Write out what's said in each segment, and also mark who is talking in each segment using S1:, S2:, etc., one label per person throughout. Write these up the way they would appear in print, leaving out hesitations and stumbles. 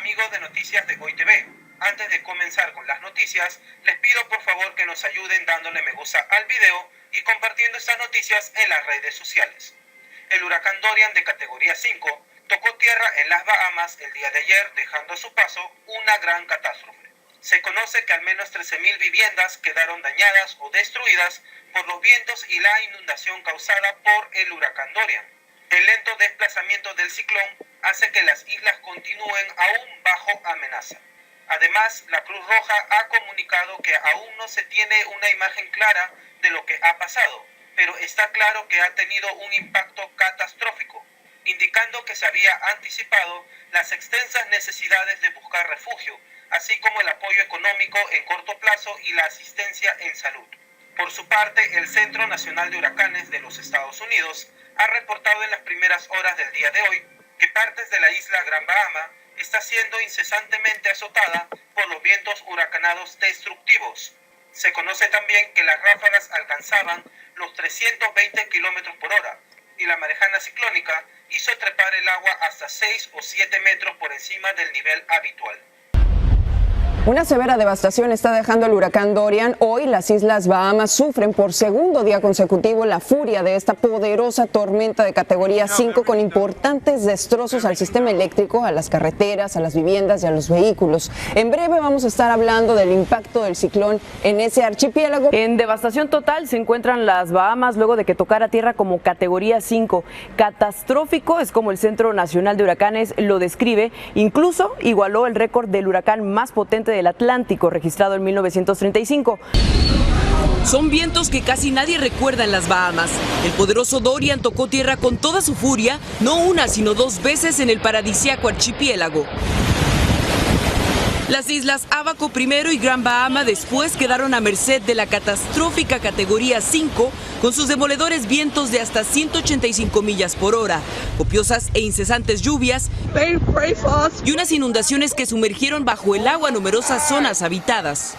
S1: amigos de Noticias de Hoy TV. Antes de comenzar con las noticias, les pido por favor que nos ayuden dándole me gusta al video y compartiendo estas noticias en las redes sociales. El huracán Dorian de categoría 5 tocó tierra en las Bahamas el día de ayer, dejando a su paso una gran catástrofe. Se conoce que al menos 13.000 viviendas quedaron dañadas o destruidas por los vientos y la inundación causada por el huracán Dorian. El lento desplazamiento del ciclón hace que las islas continúen aún bajo amenaza. Además, la Cruz Roja ha comunicado que aún no se tiene una imagen clara de lo que ha pasado, pero está claro que ha tenido un impacto catastrófico, indicando que se había anticipado las extensas necesidades de buscar refugio, así como el apoyo económico en corto plazo y la asistencia en salud. Por su parte, el Centro Nacional de Huracanes de los Estados Unidos ha reportado en las primeras horas del día de hoy que partes de la isla Gran Bahama está siendo incesantemente azotada por los vientos huracanados destructivos. Se conoce también que las ráfagas alcanzaban los 320 km por hora y la marejada ciclónica hizo trepar el agua hasta 6 o 7 metros por encima del nivel habitual.
S2: Una severa devastación está dejando el huracán Dorian. Hoy las Islas Bahamas sufren por segundo día consecutivo la furia de esta poderosa tormenta de categoría 5 con importantes destrozos al sistema eléctrico, a las carreteras, a las viviendas y a los vehículos. En breve vamos a estar hablando del impacto del ciclón en ese archipiélago.
S3: En devastación total se encuentran las Bahamas luego de que tocara tierra como categoría 5. Catastrófico es como el Centro Nacional de Huracanes lo describe. Incluso igualó el récord del huracán más potente del Atlántico, registrado en 1935. Son vientos que casi nadie recuerda en las Bahamas. El poderoso Dorian tocó tierra con toda su furia, no una sino dos veces en el paradisíaco archipiélago. Las islas Abaco primero y Gran Bahama después quedaron a merced de la catastrófica categoría 5 con sus demoledores vientos de hasta 185 millas por hora, copiosas e incesantes lluvias y unas inundaciones que sumergieron bajo el agua numerosas zonas habitadas.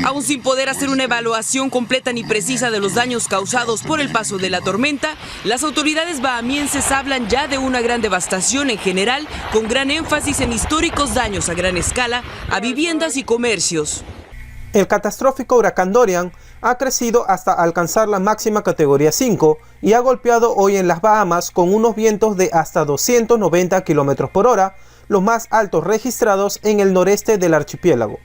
S3: Aún sin poder hacer una evaluación completa ni precisa de los daños causados por el paso de la tormenta, las autoridades bahamienses hablan ya de una gran devastación en general, con gran énfasis en históricos daños a gran escala a viviendas y comercios.
S4: El catastrófico huracán Dorian ha crecido hasta alcanzar la máxima categoría 5 y ha golpeado hoy en las Bahamas con unos vientos de hasta 290 km por hora, los más altos registrados en el noreste del archipiélago.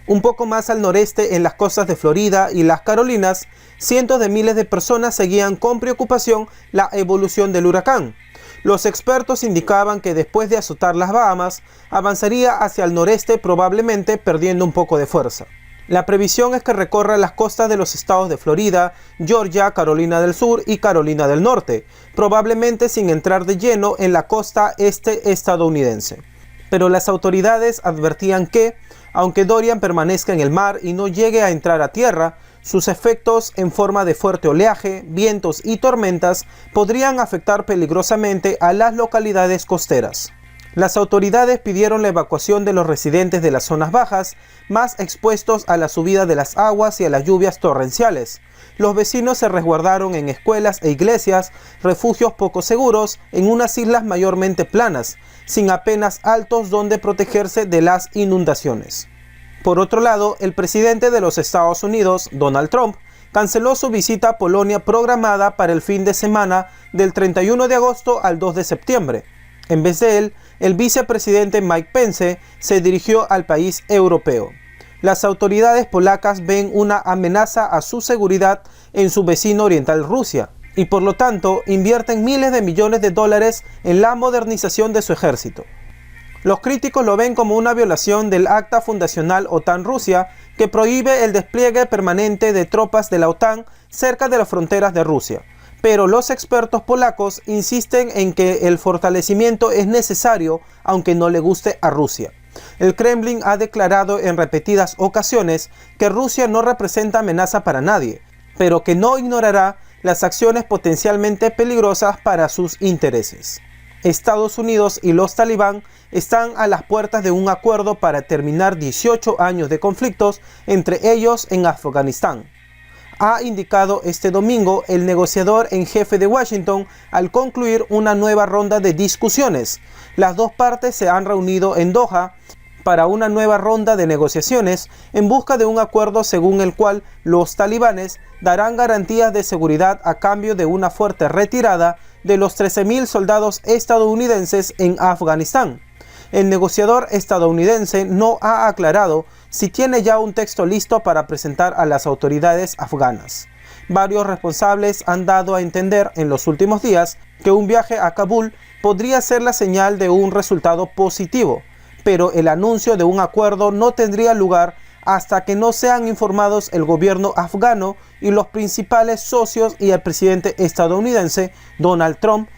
S4: Un poco más al noreste, en las costas de Florida y las Carolinas, cientos de miles de personas seguían con preocupación la evolución del huracán. Los expertos indicaban que después de azotar las Bahamas, avanzaría hacia el noreste, probablemente perdiendo un poco de fuerza. La previsión es que recorra las costas de los estados de Florida, Georgia, Carolina del Sur y Carolina del Norte, probablemente sin entrar de lleno en la costa este estadounidense. Pero las autoridades advertían que, aunque Dorian permanezca en el mar y no llegue a entrar a tierra, sus efectos en forma de fuerte oleaje, vientos y tormentas podrían afectar peligrosamente a las localidades costeras. Las autoridades pidieron la evacuación de los residentes de las zonas bajas, más expuestos a la subida de las aguas y a las lluvias torrenciales. Los vecinos se resguardaron en escuelas e iglesias, refugios poco seguros, en unas islas mayormente planas, sin apenas altos donde protegerse de las inundaciones. Por otro lado, el presidente de los Estados Unidos, Donald Trump, canceló su visita a Polonia programada para el fin de semana del 31 de agosto al 2 de septiembre. En vez de él, el vicepresidente Mike Pence se dirigió al país europeo. Las autoridades polacas ven una amenaza a su seguridad en su vecino oriental Rusia y por lo tanto invierten miles de millones de dólares en la modernización de su ejército. Los críticos lo ven como una violación del acta fundacional OTAN-Rusia que prohíbe el despliegue permanente de tropas de la OTAN cerca de las fronteras de Rusia. Pero los expertos polacos insisten en que el fortalecimiento es necesario aunque no le guste a Rusia. El Kremlin ha declarado en repetidas ocasiones que Rusia no representa amenaza para nadie, pero que no ignorará las acciones potencialmente peligrosas para sus intereses. Estados Unidos y los talibán están a las puertas de un acuerdo para terminar 18 años de conflictos entre ellos en Afganistán. ha indicado este domingo el negociador en jefe de Washington al concluir una nueva ronda de discusiones. Las dos partes se han reunido en Doha para una nueva ronda de negociaciones en busca de un acuerdo según el cual los talibanes darán garantías de seguridad a cambio de una fuerte retirada de los 13.000 soldados estadounidenses en Afganistán. El negociador estadounidense no ha aclarado si tiene ya un texto listo para presentar a las autoridades afganas. Varios responsables han dado a entender en los últimos días que un viaje a Kabul podría ser la señal de un resultado positivo, pero el anuncio de un acuerdo no tendría lugar hasta que no sean informados el gobierno afgano y los principales socios y el presidente estadounidense Donald Trump.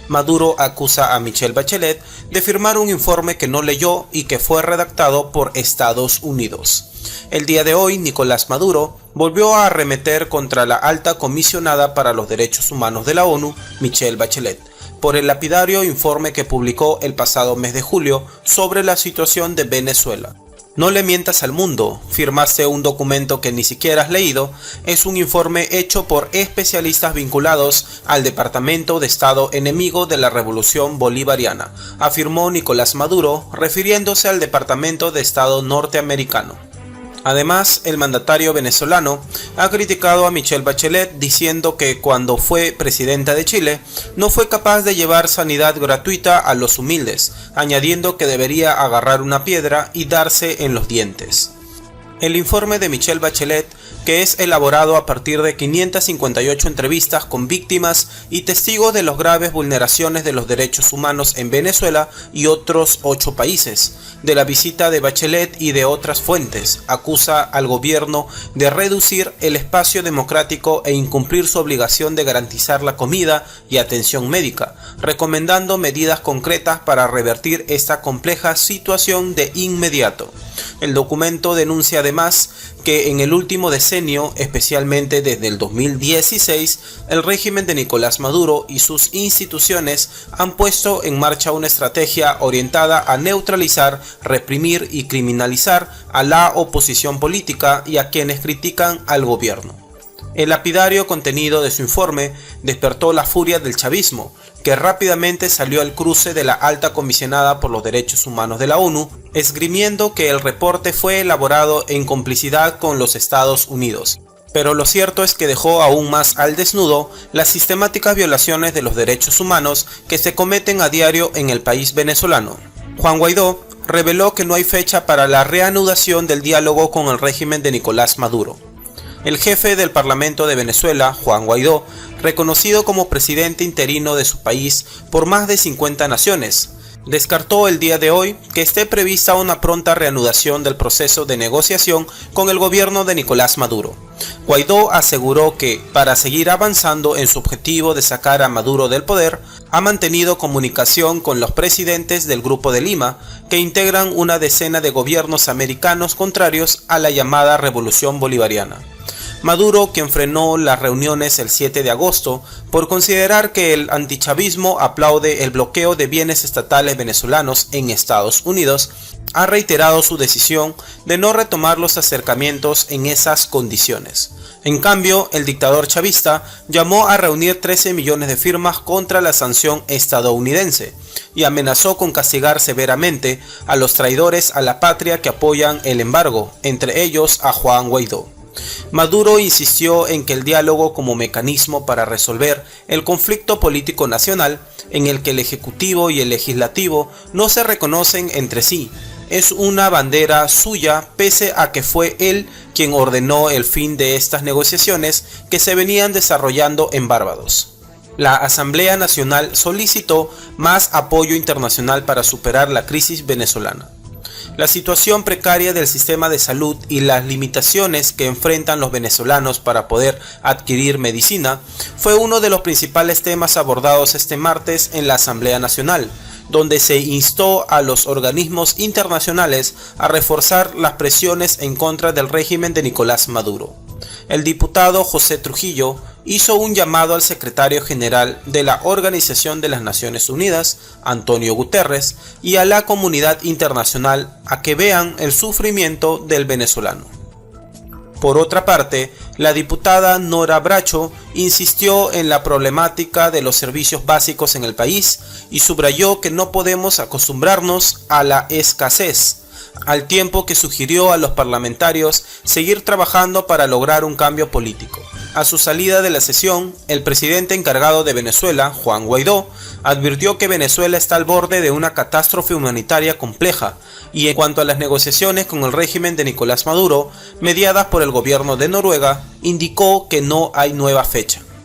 S5: Maduro acusa a Michelle Bachelet de firmar un informe que no leyó y que fue redactado por Estados Unidos. El día de hoy, Nicolás Maduro volvió a arremeter contra la alta comisionada para los derechos humanos de la ONU, Michelle Bachelet, por el lapidario informe que publicó el pasado mes de julio sobre la situación de Venezuela. No le mientas al mundo, firmaste un documento que ni siquiera has leído, es un informe hecho por especialistas vinculados al Departamento de Estado enemigo de la Revolución Bolivariana, afirmó Nicolás Maduro, refiriéndose al Departamento de Estado norteamericano. Además, el mandatario venezolano ha criticado a Michelle Bachelet diciendo que cuando fue presidenta de Chile no fue capaz de llevar sanidad gratuita a los humildes, añadiendo que debería agarrar una piedra y darse en los dientes. El informe de Michelle Bachelet, que es elaborado a partir de 558 entrevistas con víctimas y testigos de las graves vulneraciones de los derechos humanos en Venezuela y otros 8 países, de la visita de Bachelet y de otras fuentes, acusa al gobierno de reducir el espacio democrático e incumplir su obligación de garantizar la comida y atención médica, recomendando medidas concretas para revertir esta compleja situación de inmediato. El documento denuncia además que en el último decenio, especialmente desde el 2016, el régimen de Nicolás Maduro y sus instituciones han puesto en marcha una estrategia orientada a neutralizar, reprimir y criminalizar a la oposición política y a quienes critican al gobierno. El lapidario contenido de su informe despertó la furia del chavismo, que rápidamente salió al cruce de la alta comisionada por los derechos humanos de la ONU, esgrimiendo que el reporte fue elaborado en complicidad con los Estados Unidos. Pero lo cierto es que dejó aún más al desnudo las sistemáticas violaciones de los derechos humanos que se cometen a diario en el país venezolano. Juan Guaidó reveló que no hay fecha para la reanudación del diálogo con el régimen de Nicolás Maduro. El jefe del Parlamento de Venezuela, Juan Guaidó, reconocido como presidente interino de su país por más de 50 naciones, descartó el día de hoy que esté prevista una pronta reanudación del proceso de negociación con el gobierno de Nicolás Maduro. Guaidó aseguró que, para seguir avanzando en su objetivo de sacar a Maduro del poder, ha mantenido comunicación con los presidentes del Grupo de Lima, que integran una decena de gobiernos americanos contrarios a la llamada Revolución Bolivariana. Maduro, quien frenó las reuniones el 7 de agosto por considerar que el antichavismo aplaude el bloqueo de bienes estatales venezolanos en Estados Unidos, ha reiterado su decisión de no retomar los acercamientos en esas condiciones. En cambio, el dictador chavista llamó a reunir 13 millones de firmas contra la sanción estadounidense y amenazó con castigar severamente a los traidores a la patria que apoyan el embargo, entre ellos a Juan Guaidó. Maduro insistió en que el diálogo como mecanismo para resolver el conflicto político nacional, en el que el Ejecutivo y el Legislativo no se reconocen entre sí, es una bandera suya, pese a que fue él quien ordenó el fin de estas negociaciones que se venían desarrollando en Barbados. La Asamblea Nacional solicitó más apoyo internacional para superar la crisis venezolana. La situación precaria del sistema de salud y las limitaciones que enfrentan los venezolanos para poder adquirir medicina fue uno de los principales temas abordados este martes en la Asamblea Nacional, donde se instó a los organismos internacionales a reforzar las presiones en contra del régimen de Nicolás Maduro. El diputado José Trujillo hizo un llamado al secretario general de la Organización de las Naciones Unidas, Antonio Guterres, y a la comunidad internacional a que vean el sufrimiento del venezolano. Por otra parte, La diputada Nora Bracho insistió en la problemática de los servicios básicos en el país y subrayó que no podemos acostumbrarnos a la escasez, al tiempo que sugirió a los parlamentarios seguir trabajando para lograr un cambio político. A su salida de la sesión, el presidente encargado de Venezuela, Juan Guaidó, advirtió que Venezuela está al borde de una catástrofe humanitaria compleja y en cuanto a las negociaciones con el régimen de Nicolás Maduro, mediadas por el gobierno de Noruega, indicó que no hay nueva fecha.